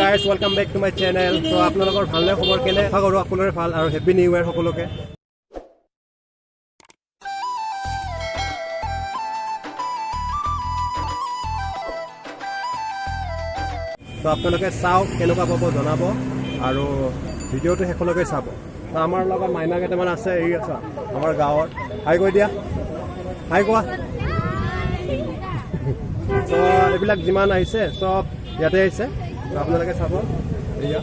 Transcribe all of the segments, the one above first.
guys, welcome back to my channel. So আপোনালোকৰ ভালনে খবৰ কেনে? আশা কৰোঁ আপোনালোকৰ ভাল আৰু হেপী নিউ ইয়াৰ সকলোকে। তো আপোনালোকে চাওক কেনেকুৱা পাব জনাব আৰু ভিডিঅ'টো শেষলৈকে চাব। তো আমাৰ লগত মাইনা কেইটামান আছে এই আছে আমাৰ গাঁৱৰ। হাই কৈ দিয়া, হাই কোৱা। তো এইবিলাক যিমান আহিছে চব ইয়াতে আহিছে, আপোনালোকে চাব। এয়া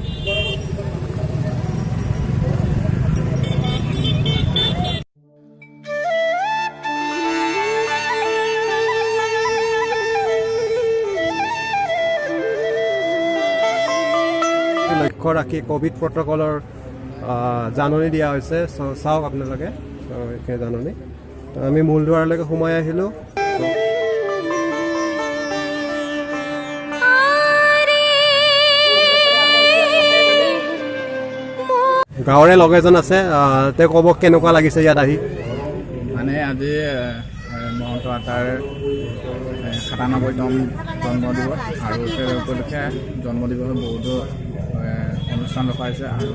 লক্ষ্য ৰাখি কোভিড প্ৰট'কলৰ জাননী দিয়া হৈছে। চাওক আপোনালোকে সেই জাননী। আমি মূলদুৱাৰলৈকে সোমাই আহিলোঁ। গাঁৱৰে লগ এজন আছে, তেওঁ ক'ব কেনেকুৱা লাগিছে ইয়াত আহি। মানে আজি মহন্ত আটাৰ ৯৭তম জন্মদিবস আৰু সেই উপলক্ষে জন্মদিৱসত বহুতো অনুষ্ঠান ৰখা হৈছে আৰু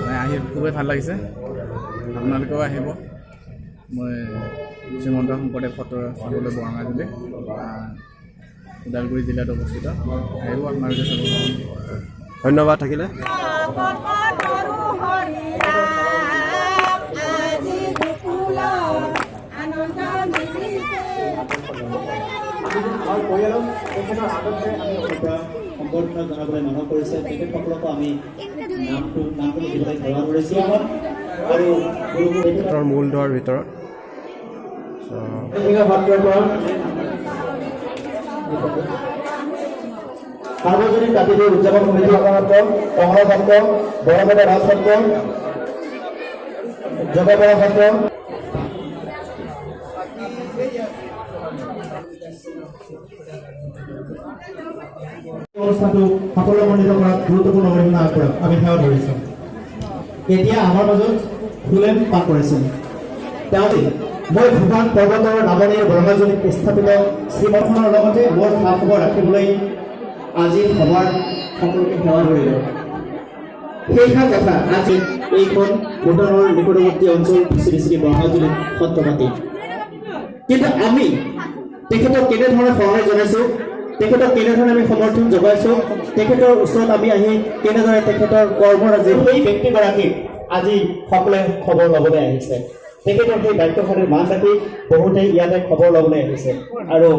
মানে আহি খুবেই ভাল লাগিছে। আপোনালোকেও আহিব। মই শ্ৰীমন্ত শংকৰদেৱ সত্ৰ চাবলৈ বৰঙাজুলি ওদালগুৰি জিলাত অৱস্থিত। আহিব আপোনালোকে চাব। ধন্যবাদ থাকিলে। সম্বৰ্ধনা জনাবলৈ মানুহ কৰিছে তেখেতসকলকো আমি নামটো লিখিবলৈ সেৱা কৰিছোঁ আৰু মূল দুৱাৰ ভিতৰত সাৰ্বজনীন কাতি বিহু উদযাপন সমিতিৰ সভাপতি কমলা ছাত্ৰ বৰপেটা ৰাজ ছাত্ৰ জগতৰা ছাত্ৰ অনুষ্ঠানটো সাফল্যমণ্ডিত কৰাত গুৰুত্বপূৰ্ণ অৰিহণা আগবঢ়াওক আমি সেৱা ধৰিছোঁ। এতিয়া আমাৰ মাজত ফুলেন পাঠ কৰিছিল। তেওঁতে মই ভূপান পৰ্বতৰ নামনিৰ বৰঙাজুলিত স্থাপিত শ্ৰীমঠখনৰ লগতে মোৰ খা খবৰ ৰাখিবলৈ আজি সভাৰ সকলোকে সেৱা ধৰিলোঁ। সেইষাৰ কথা আজি এইখন ভূটানৰ নিকটৱৰ্তী অঞ্চল শ্ৰী শ্ৰী বৰঙাজুলিত সত্ৰপাতি। কিন্তু আমি তেখেতক কেনেধৰণে সহায় জনাইছোঁ, তেখেতক কেনেধৰণে আমি সমৰ্থন যোগাইছোঁ, তেখেতৰ ওচৰত আমি আহি কেনেদৰে তেখেতৰ কৰ্মৰাজি সেই ব্যক্তিগৰাকীক আজি সকলোৱে খবৰ ল'বলৈ আহিছে। তেখেতৰ সেই দায়িত্বশালীৰ মান ৰাখি বহুতে ইয়াতে খবৰ ল'বলৈ আহিছে আৰু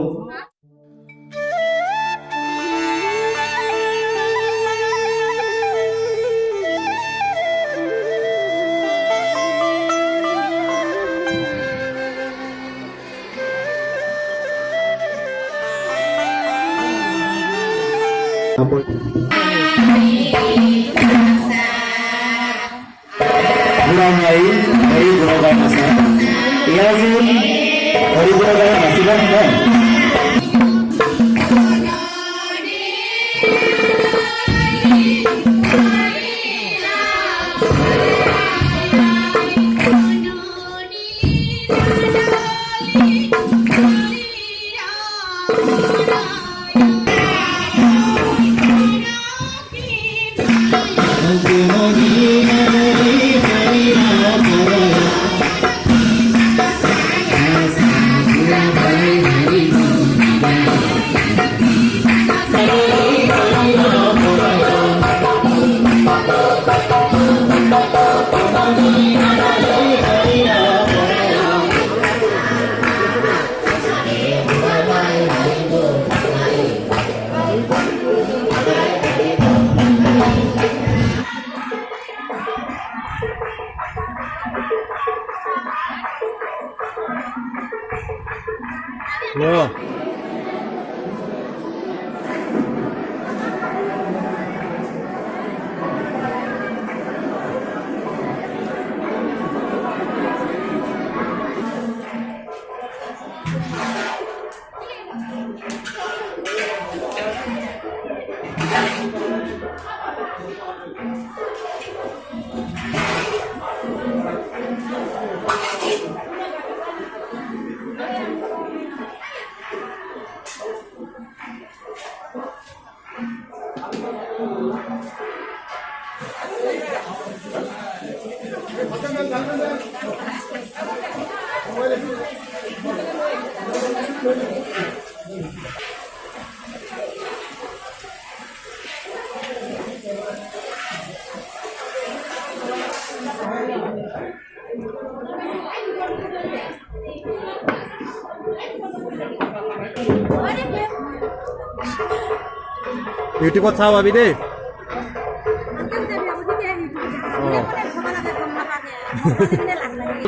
ইউটিউবত চাওঁ আমি দেই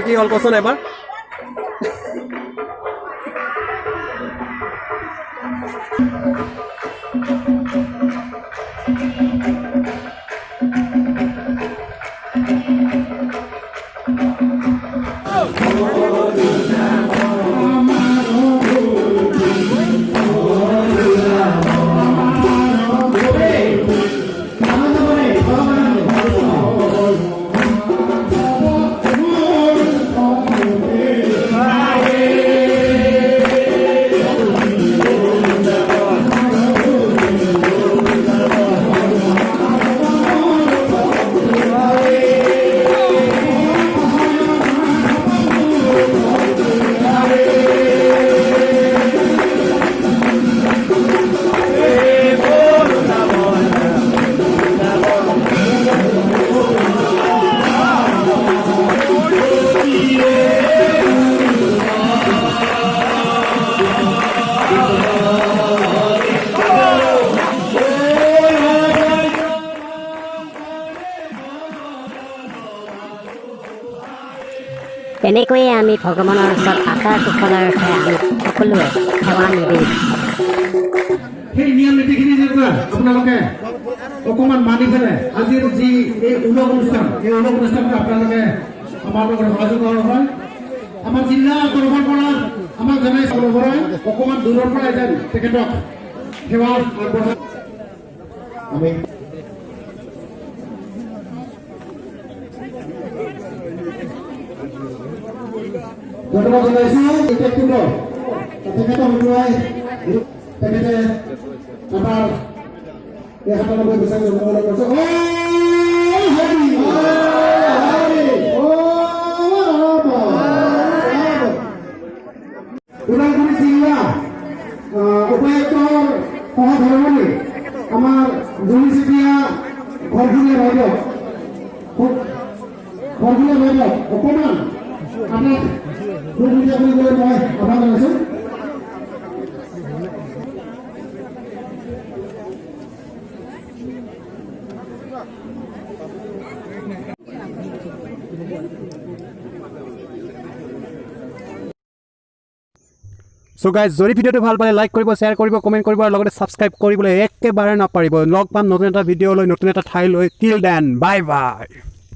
কি হ'ল কচোন এবাৰ তেনেকৈয়ে আমি ভগৱানৰ ওচৰত আশা কুশলৰ আমি সকলোৱে সেৱা নিদিওঁ সেই নিয়ম নীতিখিনি যেনেকুৱা আপোনালোকে অকণমান মানি পেলাই আজিৰ যি এই উলক অনুষ্ঠান এই উলক অনুষ্ঠানটো আপোনালোকে আমাৰ লগত সহযোগ হয় আমাৰ জিলা তৰফৰ পৰা আমাক জনাই চাব পৰাই অকণমান দূৰৰ পৰা যেন তেখেতক সেৱা আগবঢ়াই আমি ধন্যবাদ জনাইছোঁ এতিয়া তেখেতক হতুৱাই তেখেতে আমাৰ এই ৯৭ বছৰ জন্মলৈ কৈছে উদালগুৰি জিলা উপায়ুক্তৰ সহধৰ্মী আমাৰ জুলি চেতিয়া ঘৰখনীয়া বাইদেউ অকণমান আমাক সুবিধা কৰিবলৈ মই আহ্বান জনাইছোঁ সো গাইজ যদি ভিডিওটো ভাল পালে লাইক কৰিব শ্বেয়াৰ কৰিব কমেণ্ট কৰিব আৰু লগতে ছাবস্ক্ৰাইব কৰিবলৈ একেবাৰে নাপাৰিব লগ পাম নতুন এটা ভিডিঅ' লৈ নতুন এটা ঠাই লৈ টিল দেন বাই বাই